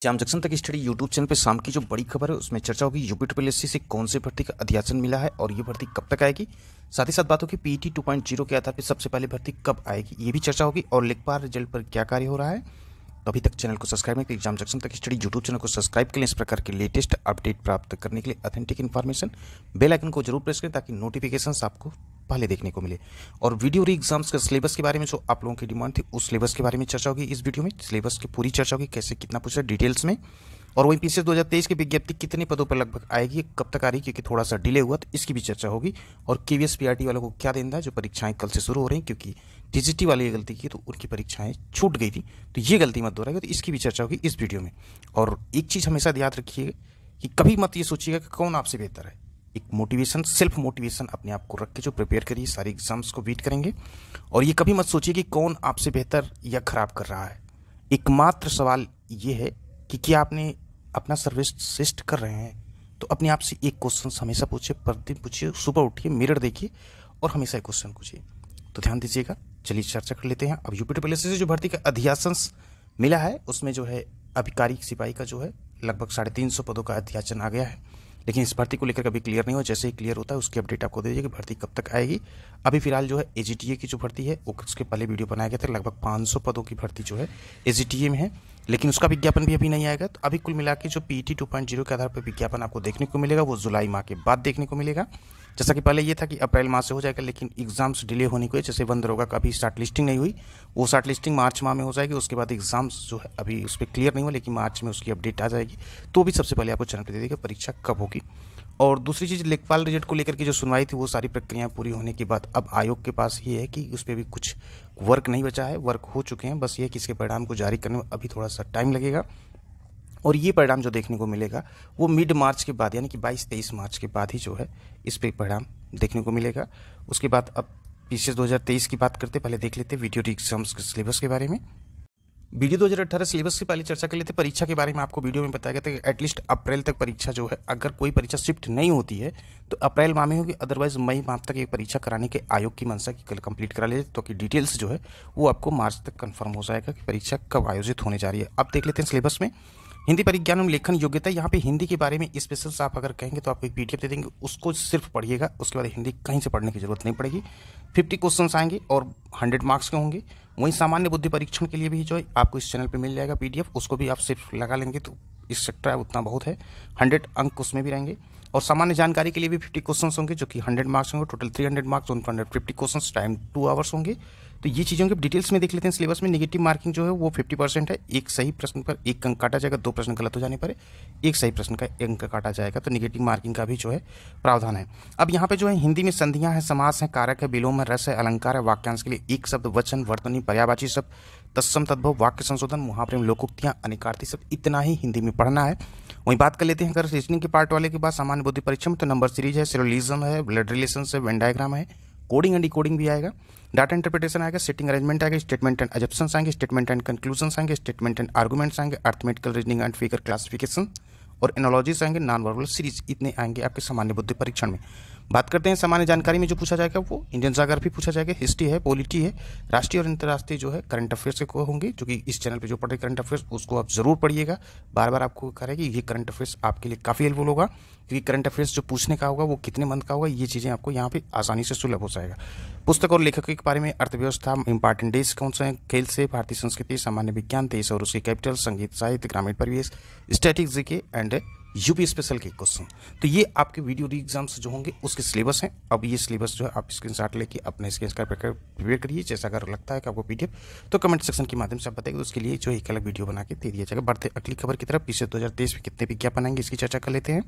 जाम junction तक study YouTube channel पे शाम की जो बड़ी खबर है उसमें चर्चा होगी यूपी ट्रिपल से कौन से भर्ती का अध्यासन मिला है और ये भर्ती कब तक आएगी। साथ ही साथ बात होगी पीईटी 2.0 के आधार पर सबसे पहले भर्ती कब आएगी, ये भी चर्चा होगी और लेखपाल रिजल्ट पर क्या कार्य हो रहा है। तो अभी तक चैनल को सब्सक्राइब नहीं किया, जाम जंक्शन तक स्टडी यूट्यूब चैनल को सब्सक्राइब के लिए इस प्रकार के लेटेस्ट अपडेट प्राप्त करने के लिए ऑथेंटिक इन्फॉर्मेशन बेल आइकन को जरूर प्रेस करें ताकि नोटिफिकेशंस आपको पहले देखने को मिले। और वीडियो री एग्जाम्स के सिलेबस के बारे में जो आप लोगों की डिमांड थी उस सिलेबस के बारे में चर्चा होगी इस वीडियो में। सिलेबस की पूरी चर्चा होगी, कैसे कितना पूछा डिटेल्स में। और वहीं पीसीएस 2023 की विज्ञप्ति कितने पदों पर लगभग आएगी, कब तक आ रही है, क्योंकि थोड़ा सा डिले हुआ तो इसकी भी चर्चा होगी। और केवीएस पीआरटी वालों को क्या देना है, जो परीक्षाएं कल से शुरू हो रही हैं, क्योंकि टीजीटी वाली गलती की तो उनकी परीक्षाएं छूट गई थी, तो ये गलती मत दोहराइएगा, तो इसकी भी चर्चा होगी इस वीडियो में। और एक चीज़ हमेशा याद रखिएगा कि कभी मत ये सोचिएगा कि कौन आपसे बेहतर है। एक मोटिवेशन, सेल्फ मोटिवेशन अपने आप को रख के जो प्रिपेयर करिए, सारे एग्जाम्स को बीट करेंगे। और ये कभी मत सोचिए कि कौन आपसे बेहतर या खराब कर रहा है। एकमात्र सवाल ये है कि क्या आपने अपना सर्वश्रेष्ठ कर रहे हैं। तो अपने आप से एक क्वेश्चन हमेशा पूछिए, प्रतिदिन पूछिए, सुबह उठिए, मिरर देखिए और हमेशा एक क्वेश्चन पूछिए। तो ध्यान दीजिएगा। चलिए चर्चा कर लेते हैं। अब यूपी ट्रिपल से जो भर्ती का अध्यासन मिला है उसमें जो है अभिकारी सिपाही का जो है लगभग 350 पदों का अध्यासन आ गया है, लेकिन इस भर्ती को लेकर कभी क्लियर नहीं हुआ। जैसे ही क्लियर होता है उसकी अपडेट आपको दे दीजिए कि भर्ती कब तक आएगी। अभी फिलहाल जो है एजीटीए की जो भर्ती है उसके पहले वीडियो बनाया गया था, लगभग 500 पदों की भर्ती जो है एजीटीए में है, लेकिन उसका विज्ञापन भी अभी नहीं आएगा। तो अभी कुल मिला के जो पीईटी 2.0 के आधार पर विज्ञापन आपको देखने को मिलेगा वो जुलाई माह के बाद देखने को मिलेगा। जैसा कि पहले ये था कि अप्रैल माह से हो जाएगा, लेकिन एग्जाम्स डिले होने को है। जैसे वन दरोगा का अभी स्टार्ट लिस्टिंग नहीं हुई, वो स्टार्ट लिस्टिंग मार्च माह में हो जाएगी। उसके बाद एग्जाम्स जो है अभी उस पर क्लियर नहीं हुआ, लेकिन मार्च में उसकी अपडेट आ जाएगी। तो भी सबसे पहले आपको चैनल पर दे देगा परीक्षा कब होगी। और दूसरी चीज़, लेखपाल रिजल्ट को लेकर के जो सुनवाई थी वो सारी प्रक्रियाएं पूरी होने के बाद अब आयोग के पास ये है कि उस पर भी कुछ वर्क नहीं बचा है, वर्क हो चुके हैं। बस ये कि इसके परिणाम को जारी करने में अभी थोड़ा सा टाइम लगेगा। और ये परिणाम जो देखने को मिलेगा वो मिड मार्च के बाद, यानी कि 22-23 मार्च के बाद ही जो है इस पर परिणाम देखने को मिलेगा। उसके बाद अब पीसीएस 2023 की बात करते, पहले देख लेते वीडियो एग्जाम्स के सिलेबस के बारे में। वीडियो 2018 सिलेबस की पहले चर्चा कर लेते। परीक्षा के बारे में आपको वीडियो में बताया गया था कि एटलीस्ट अप्रैल तक परीक्षा जो है, अगर कोई परीक्षा शिफ्ट नहीं होती है तो अप्रैल माह में होगी, अदरवाइज मई माह तक एक परीक्षा कराने के आयोग की मंशा की कल कंप्लीट करा ले, तो कि डिटेल्स जो है वो आपको मार्च तक कंफर्म हो जाएगा कि परीक्षा कब आयोजित होने जा रही है। अब देख लेते हैं सिलेबस में हिंदी परिज्ञान एवं लेखन योग्यता। यहाँ पे हिंदी के बारे में स्पेशल आप अगर कहेंगे तो आपको एक पीडीएफ दे देंगे, उसको सिर्फ पढ़िएगा। उसके बाद हिंदी कहीं से पढ़ने की जरूरत नहीं पड़ेगी। 50 क्वेश्चन आएंगे और 100 मार्क्स के होंगे। वहीं सामान्य बुद्धि परीक्षण के लिए भी जो है आपको इस चैनल पे मिल जाएगा पीडीएफ, उसको भी आप सिर्फ लगा लेंगे तो इस सेक्टर उतना बहुत है। 100 अंक उसमें भी रहेंगे। और सामान्य जानकारी के लिए भी 50 क्वेश्चन होंगे जो कि 100 मार्क्स होंगे। Total 300 marks, 150 question, time 2 hours होंगे। तो ये चीज़ों के डिटेल्स में देख लेते हैं। सिलेबस में नेगेटिव मार्किंग जो है वो 50% है। एक सही प्रश्न पर 1 अंक काटा जाएगा, 2 प्रश्न गलत हो जाने पर एक सही प्रश्न का 1 अंक काटा जाएगा। तो नेगेटिव मार्किंग का भी जो है प्रावधान है। अब यहाँ पे जो है हिंदी में संधियाँ हैं, समास है, कारक है, विलोम है, रस है, अलंकार है, वाक्यांश के लिए एक शब्द, वचन, वर्तनी, पर्यायवाची शब्द, तत्सम तद्भव, वाक्य संशोधन, मुहावरे में लोकोक्तियाँ, अनेकार्थी शब्द, इतना ही हिंदी में पढ़ना है। वहीं बात कर लेते हैं अगर रीजनिंग के पार्ट वाले के बाद सामान्य बुद्धि परीक्षा में, तो नंबर सीरीज है, सिलोलिज्म है, ब्लड रिलेशन है, वेन डायग्राम है, कोडिंग एंड डिकोडिंग भी आएगा, डाटा इंटरप्रिटेशन आएगा, सेटिंग अरेंजमेंट आएगा, स्टेटमेंट एंड एजप्शंस आएंगे, स्टेटमेंट एंड कंक्लूजन्स आएंगे, स्टेटमेंट एंड आर्गुमेंट्स आएंगे, arithmetical reasoning and figure classification और एनालॉजीज आएंगे, नॉन वर्बल सीरीज, इतने आएंगे आपके सामान्य बुद्धि परीक्षण में। बात करते हैं सामान्य जानकारी में जो पूछा जाएगा वो इंडियन ज्योग्राफी पूछा जाएगा, हिस्ट्री है, पॉलिटी है, राष्ट्रीय और अंतर्राष्ट्रीय जो है करंट अफेयर्स के को होंगे, जो कि इस चैनल पे जो पढ़े करंट अफेयर्स उसको आप जरूर पढ़िएगा। बार बार आपको करेगी ये करंट अफेयर्स आपके लिए काफ़ी हेल्पफुल होगा, क्योंकि करंट अफेयर्स जो पूछने का होगा वो कितने मंथ का होगा, ये चीज़ें आपको यहाँ पे आसानी से सुलभ हो जाएगा। पुस्तक और लेखकों के बारे में, अर्थव्यवस्था, इंपॉर्टेंट डेज कौन से हैं, खेल से, भारतीय संस्कृति, सामान्य विज्ञान, देश और उसकी कैपिटल, संगीत, साहित्य, ग्रामीण परिवेश, statics, GK and UP special के क्वेश्चन। तो ये आपके वीडियो री एग्जाम्स जो होंगे उसके सिलेबस हैं। अब ये सिलेबस जो है आप स्क्रीनशॉट लेके अपने स्क्रीन पर प्रिपेयर करिए। जैसा अगर लगता है कि आपको पीडीएफ तो कमेंट सेक्शन के माध्यम से आप बताइए, तो उसके लिए जो एक अलग वीडियो बना के दे दिया जाएगा। बढ़ते अगली खबर की तरफ, पीसीएस 2023 में कितने विज्ञापन आएंगे इसकी चर्चा कर लेते हैं।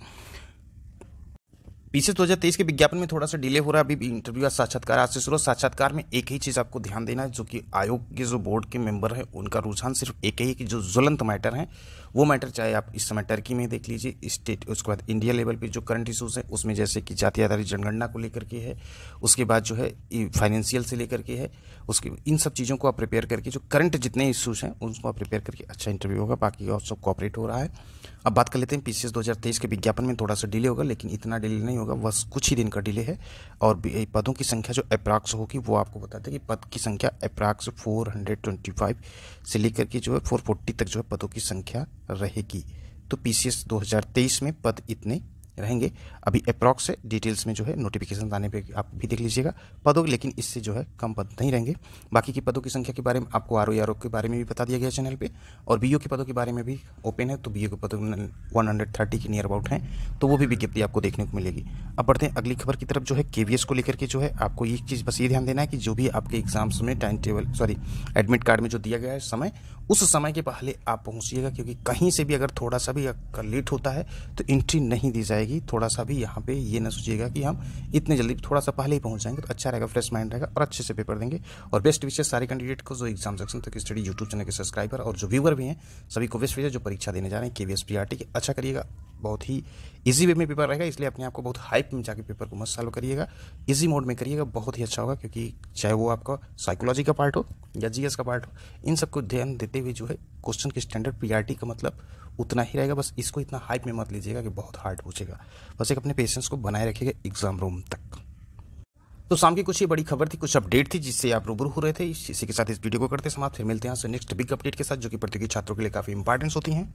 पीसीएस 2023 के विज्ञापन में थोड़ा सा डिले हो रहा है। अभी इंटरव्यू या साक्षात्कार आज से शुरू। साक्षात्कार में एक ही चीज़ आपको ध्यान देना है, जो कि आयोग के जो बोर्ड के मेंबर हैं उनका रुझान सिर्फ एक ही है कि जो ज्वलंत मैटर है वो मैटर, चाहे आप इस समय टर्की में देख लीजिए, स्टेट, उसके बाद इंडिया लेवल पे जो करंट इशूज़ हैं उसमें जैसे कि जाति आधारित जनगणना को लेकर के है, उसके बाद जो है फाइनेंशियल से लेकर के है, उसके इन सब चीज़ों को आप प्रिपेयर करके जो करंट जितने इशूज़ हैं उनको आप प्रिपेयर करके अच्छा इंटरव्यू होगा। बाकी और सब कोऑपरेट हो रहा है। अब बात कर लेते हैं पीसीएस 2023 के विज्ञापन में थोड़ा सा डिले होगा, लेकिन इतना डिले नहीं होगा, बस कुछ ही दिन का डिले है। और पदों की संख्या जो अप्रॉक्स होगी वो आपको बताते हैं कि पद की संख्या अप्रॉक्स 425 से लेकर के जो है 440 तक जो है पदों की संख्या रहेगी। तो पीसीएस 2023 में पद इतने रहेंगे। अभी अप्रॉक्स है, डिटेल्स में जो है नोटिफिकेशन आने पे आप भी देख लीजिएगा पदों, लेकिन इससे जो है कम पद नहीं रहेंगे। बाकी की पदों की संख्या के बारे में आपको आरओ के बारे में भी बता दिया गया चैनल पे, और बीओ के पदों के बारे में भी ओपन है। तो बीओ के पदों 130 के नियर अबाउट हैं, तो वो भी विज्ञप्ति आपको देखने को मिलेगी। अब बढ़ते हैं अगली खबर की तरफ, जो है केवीएस को लेकर के जो है आपको एक चीज़ बस ये ध्यान देना है कि जो भी आपके एग्जाम्स में टाइम टेबल एडमिट कार्ड में जो दिया गया है समय, उस समय के पहले आप पहुँचिएगा, क्योंकि कहीं से भी अगर थोड़ा सा भी लेट होता है तो एंट्री नहीं दी जाएगी। थोड़ा सा भी यहाँ पे ये ना सोचिएगा कि हम इतने जल्दी, थोड़ा सा पहले ही पहुँच जाएंगे तो अच्छा रहेगा, फ्रेश माइंड रहेगा और अच्छे से पेपर देंगे। और बेस्ट विशेष सारे कैंडिडेट को, जो एग्जाम सेक्शन तक स्टडी यूट्यूब चैनल के सब्सक्राइबर और जो व्यूवर भी हैं, सभी को बेस्ट विशेष जो परीक्षा देने जा रहे हैं केवीएस पीआरटी की। अच्छा करिएगा, बहुत ही इजी वे में पेपर रहेगा, इसलिए अपने आप को बहुत हाइप में जाके पेपर को मत सॉल्व करिएगा, इजी मोड में करिएगा, बहुत ही अच्छा होगा। क्योंकि चाहे वो आपका साइकोलॉजी का पार्ट हो या जीएस का पार्ट हो, इन सबको ध्यान देते हुए जो है क्वेश्चन के स्टैंडर्ड पीआरटी का मतलब उतना ही रहेगा। बस इसको इतना हाइप में मत लीजिएगा कि बहुत हार्ड पूछेगा। बस एक अपने पेशेंस को बनाए रखिएगा एग्जाम रूम तक। तो शाम की कुछ ये बड़ी खबर थी, कुछ अपडेट थी जिससे आप रूबरू हो रहे थे। इसी के साथ इस वीडियो को करते समाप्त। फिर मिलते हैं नेक्स्ट बिग अपडेट के साथ, जो कि प्रतियोगी छात्रों के लिए काफ़ी इंपॉर्टेंस होती हैं।